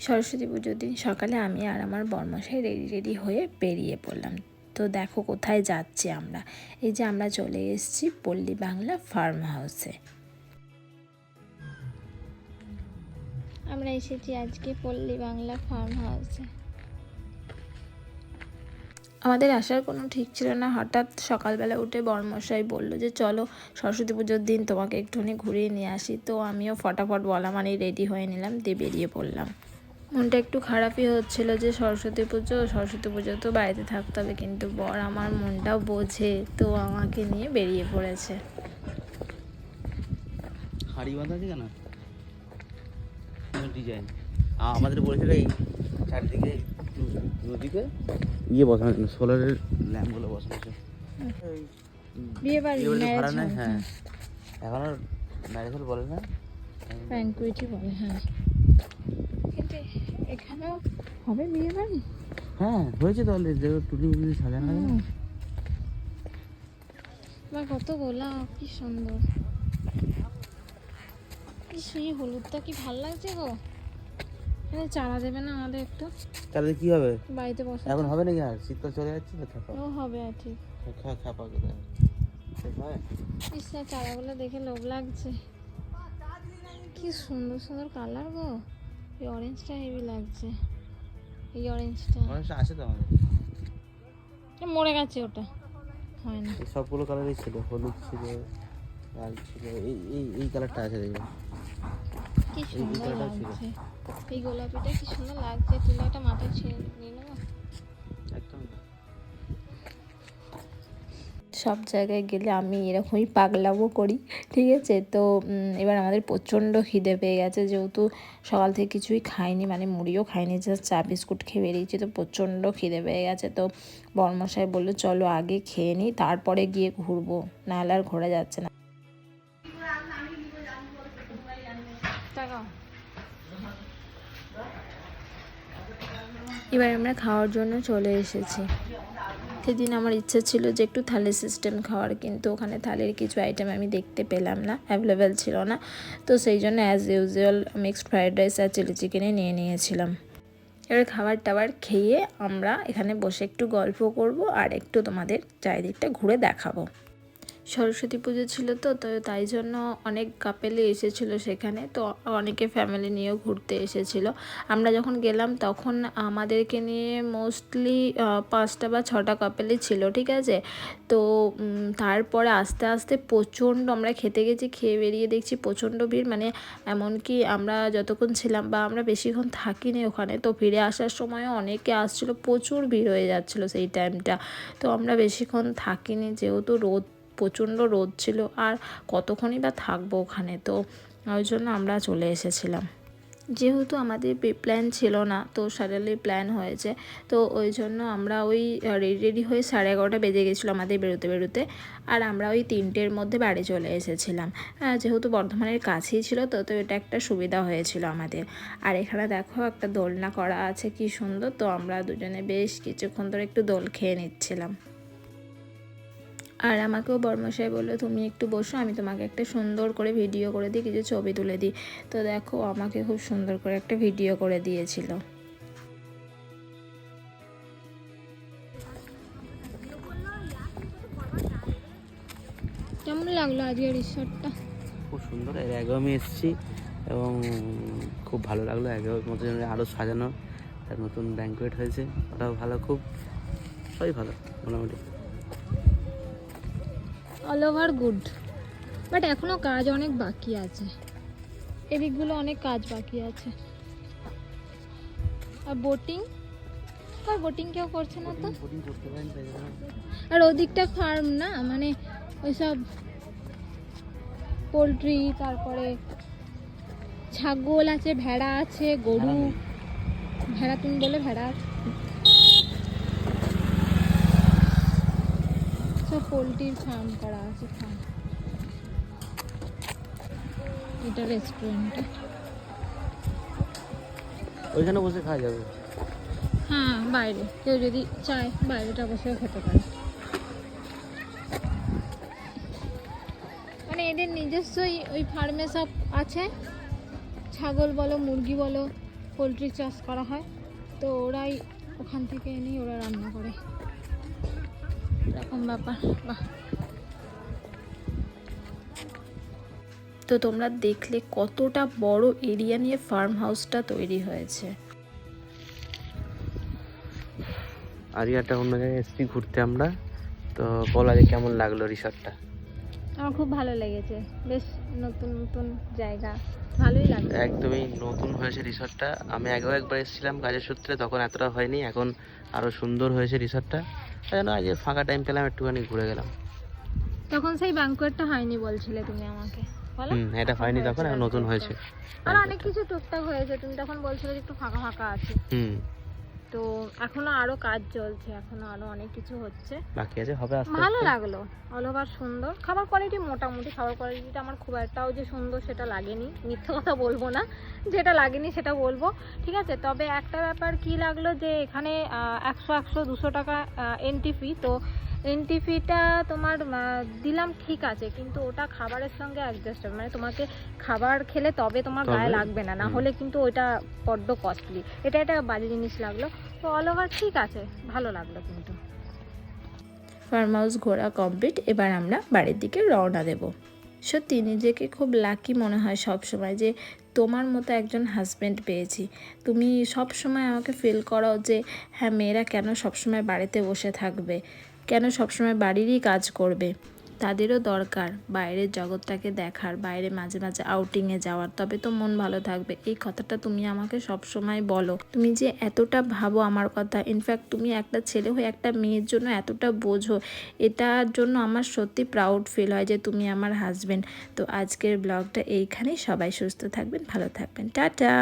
সরস্বতী পুজোর দিন সকালে আমি আর আমার বরমশাই রেডি হয়ে বেরিয়ে পড়লাম। তো দেখো কোথায় যাচ্ছি আমরা। এই যে আমরা চলে এসেছি পল্লী বাংলা ফার্ম হাউসে। আমরা এসেছি আজকে পল্লী বাংলা ফার্ম হাউসে। আমাদের আসার কোনো ঠিক ছিল না, হঠাৎ সকালবেলা উঠে বরমশাই বলল যে চলো সরস্বতী পুজোর দিন তোমাকে একটুখানি ঘুরিয়ে নিয়ে আসি। তো আমিও ফটাফট বলা মানে রেডি হয়ে নিলাম, দিয়ে বেরিয়ে পড়লাম। মনটা একটু খারাপই হচ্ছিল যে সরস্বতী পুজো তো বাড়িতে থাকতে হবে, কিন্তু বর আমার মনটাও বোঝে, তো আমাকে নিয়ে বেরিয়ে পড়েছে। হাড়ি বাঁধা আছে কেন ডিজাইন আমাদের বলেছিল এই চারদিকে নদীতে বসানো জন্য সোলারের ল্যাম্পগুলো বসানো আছে। বিয়ে বাড়ি ভাড়া নেয়, হ্যাঁ এখন আর ম্যারেজ হল বলে না, ব্যাংকুয়েটই বলে। হ্যাঁ কিন্তু এখানেও হবে বিয়ে বাড়ি। হ্যাঁ হয়েছে তাহলে টুটি ফুটি সাজানো বা কত গোলাপ, কি সুন্দর। সেই হলুদটা কি ভাল লাগছে গো। চারা দেবে না আমাদের একটু? তাহলে কি হবে বাড়িতে বসে এখন হবে নাকি? আর শীতকাল চলে যাচ্ছে তো খাপা ও হবে আর ঠিক খাপা ইচ্ছা। চারাগুলো দেখে লোভ লাগছে, কি সুন্দর সুন্দর কালার গো। এই অরেঞ্জটা হেভি লাগছে, এই অরেঞ্জটা আছে তো আমাদের। মরে গেছে, ওটা হয় না। সবগুলো কালারই ছিল, হলুদ ছিল, লাল ছিল, এই কালারটা আছে দেখবেন, কি সুন্দর লাগছে। এই গোলাপিটা কি সুন্দর লাগছে, তুলে একটা মাথায় ছেড়ে নিয়ে নেবো একদম। সব জায়গায় গেলে আমি এরকমই পাগলামো করি, ঠিক আছে। তো এবার আমাদের প্রচণ্ড খিদে পেয়ে গেছে, যেহেতু সকাল থেকে কিছুই খাইনি, মানে মুড়িও খাইনি, জাস্ট চা বিস্কুট খেয়ে বেরিয়েছি। তো প্রচণ্ড খিদে পেয়ে গেছে। তো বরমশাই বললো চলো আগে খেয়ে নিই, তারপরে গিয়ে ঘুরবো, নাহলে আর ঘোরা যাচ্ছে না। এবার আমরা খাওয়ার জন্য চলে এসেছি। সেদিন আমার ইচ্ছা ছিল যে একটু থালি সিস্টেম খাওয়ার, কিন্তু ওখানে থালির কিছু আইটেম আমি দেখতে পেলাম না, অ্যাভেলেবেল ছিল না। তো সেই জন্য as usual mixed fried rice আর চিলি চিকেনে নিয়েছিলাম। এবার খাবার টাবার খেয়ে আমরা এখানে বসে একটু গল্প করব আর একটু তোমাদের চারিদিকটা ঘুরে দেখাবো। সরস্বতী পুজো ছিল তো তাই জন্য অনেক কাপেলই এসেছিলো সেখানে। তো অনেকে ফ্যামিলি নিয়েও ঘুরতে এসেছিল। আমরা যখন গেলাম তখন আমাদেরকে নিয়ে মোস্টলি 5টা বা 6টা কাপেলই ছিল, ঠিক আছে। তো তারপরে আস্তে আস্তে প্রচণ্ড, আমরা খেতে গেছি, খেয়ে বেরিয়ে দেখছি প্রচণ্ড ভিড়, মানে এমনকি আমরা যতক্ষণ ছিলাম বা আমরা বেশিক্ষণ থাকিনি ওখানে, তো ফিরে আসার সময়ও অনেকে আসছিলো, প্রচুর ভিড় হয়ে যাচ্ছিলো সেই টাইমটা। তো আমরা বেশিক্ষণ থাকিনি, যেহেতু প্রচণ্ড রোদ ছিল, আর কতক্ষণই বা থাকবো ওখানে। তো ওই জন্য আমরা চলে এসেছিলাম। যেহেতু আমাদের প্ল্যান ছিল না, তো সাডেনলি প্ল্যান হয়েছে, তো ওই জন্য আমরা ওই রেডি হয়ে 11:30 বেজে গেছিলো আমাদের বেরোতে। আর আমরা ওই 3টের মধ্যে বাড়ি চলে এসেছিলাম। যেহেতু বর্ধমানের কাছেই ছিল, তো এটা একটা সুবিধা হয়েছিল আমাদের। আর এখানে দেখো একটা দোলনা করা আছে, কি সুন্দর। তো আমরা দুজনে বেশ কিছুক্ষণ ধরে একটু দোল খেয়ে নিচ্ছিলাম। আর আমাকেও বরমশাই বললো তুমি একটু বসো, আমি তোমাকে একটা সুন্দর করে ভিডিও করে দিই, কিছু ছবি তুলে দিই। তো দেখো আমাকে খুব সুন্দর করে একটা ভিডিও করে দিয়েছিল। কেমন লাগলো আজকের রিসর্টটা? খুব সুন্দর। এর আগেও আমি এসেছি এবং খুব ভালো লাগলো। আগেও মতো আরও সাজানো, তার নতুন ব্যাঙ্কুয়েট হয়েছে, ওটাও ভালো, খুব সবই ভালো মোটামুটি। অল ওভার গুড, বাট এখনো কাজ অনেক বাকি আছে, এদিকগুলো অনেক কাজ বাকি আছে। আর বোটিং কেউ করছে না তো। আর ওদিকটা ফার্ম না, মানে ওইসব পোলট্রি, তারপরে ছাগল আছে, ভেড়া আছে, গরু, ভেড়া তুমি বলে ভেড়া সব পোলট্রির ফার্ম করা আছে। এটা রেস্টুরেন্টে, ওইখানে বসে খাওয়া যাবে। হ্যাঁ বাইরে কেউ যদি চায় বাইরেটা বসেও খেতে পারে। মানে এদের নিজস্বই ওই ফার্মে সব আছে, ছাগল বলো, মুরগি বলো, পোলট্রি চাষ করা হয়, তো ওরাই ওখান থেকে এনেই ওরা রান্না করে, এরকম ব্যাপার। বাহ, তো তোমরা দেখলে কতটা বড় এরিয়া নিয়ে ফার্ম হাউসটা তৈরি হয়েছে। আজকে একটা অন্য জায়গায় এসেছি ঘুরতে আমরা, তো বলা যে কেমন লাগলো রিসর্টটা? আমার খুব ভালো লেগেছে, বেশ নতুন নতুন জায়গা, ভালোই লাগছে। একদমই নতুন হয়েছে রিসর্টটা। আমি আগেও একবার এসেছিলাম কাজের সূত্রে, তখন এতটা হয়নি, এখন আরও সুন্দর হয়েছে রিসর্টটা। তাই জন্য আজ ফাঁকা টাইম পেলাম, একটুখানি ঘুরে গেলাম। তখন সেই ব্যাংকোয়েটটা হয়নি বলছিলে তুমি আমাকে, বলো? এটা হয়নি তখন, এখন নতুন হয়েছে। আর অনেক কিছু টুকটাক হয়েছে, তুমি তখন বলছিলে যে একটু ফাঁকা ফাঁকা আছে। তো এখনো আরো কাজ চলছে, এখনো আরো অনেক কিছু হচ্ছে, বাকি আছে, হবে আস্তে ভালো আস্তে। লাগলো। অল ওভার সুন্দর, খাবার কোয়ালিটি মোটামুটি, খাবার কোয়ালিটিটা আমার খুব একটাও যে সুন্দর সেটা লাগেনি, মিথ্যে কথা বলবো না, যেটা লাগেনি সেটা বলবো, ঠিক আছে। তবে একটা ব্যাপার কি লাগলো যে এখানে 100-200 টাকা এন্ট্রি ফি, তো এন্ট্রি ফিটা তোমার দিলাম ঠিক আছে, কিন্তু ওটা খাবারের সঙ্গে অ্যাডজাস্ট হবে, মানে তোমাকে খাবার খেলে তবে তোমার গায়ে লাগবে না, না হলে কিন্তু ওইটা বড্ড কস্টলি, এটা একটা বাজে জিনিস লাগলো। তো অল ওভার ঠিক আছে, ভালো লাগলো কিন্তু। ফার্ম হাউস ঘোরা কমপ্লিট, এবার আমরা বাড়ির দিকে রওনা দেব। সত্যি নিজেকে খুব লাকি মনে হয় সব সময় যে তোমার মতো একজন হাজব্যান্ড পেয়েছি। তুমি সব সময় আমাকে ফিল করো যে হ্যাঁ, মেয়েরা কেন সবসময় বাড়িতে বসে থাকবে, কেন সবসময় বাড়িরই কাজ করবে। তাদেরও দরকার বাইরের জগৎটাকে দেখার, বাইরে মাঝে মাঝে আউটিংয়ে যাওয়ার, তবে তো মন ভালো থাকবে। এই কথাটা তুমি আমাকে সব সময় বলো। তুমি যে এতটা ভাবো আমার কথা, ইনফ্যাক্ট তুমি একটা ছেলে হয়ে একটা মেয়ের জন্য এতটা বোঝো, এটার জন্য আমার সত্যি প্রাউড ফিল হয় যে তুমি আমার হাজব্যান্ড। তো আজকের ব্লগটা এইখানেই, সবাই সুস্থ থাকবেন, ভালো থাকবেন, টাটা।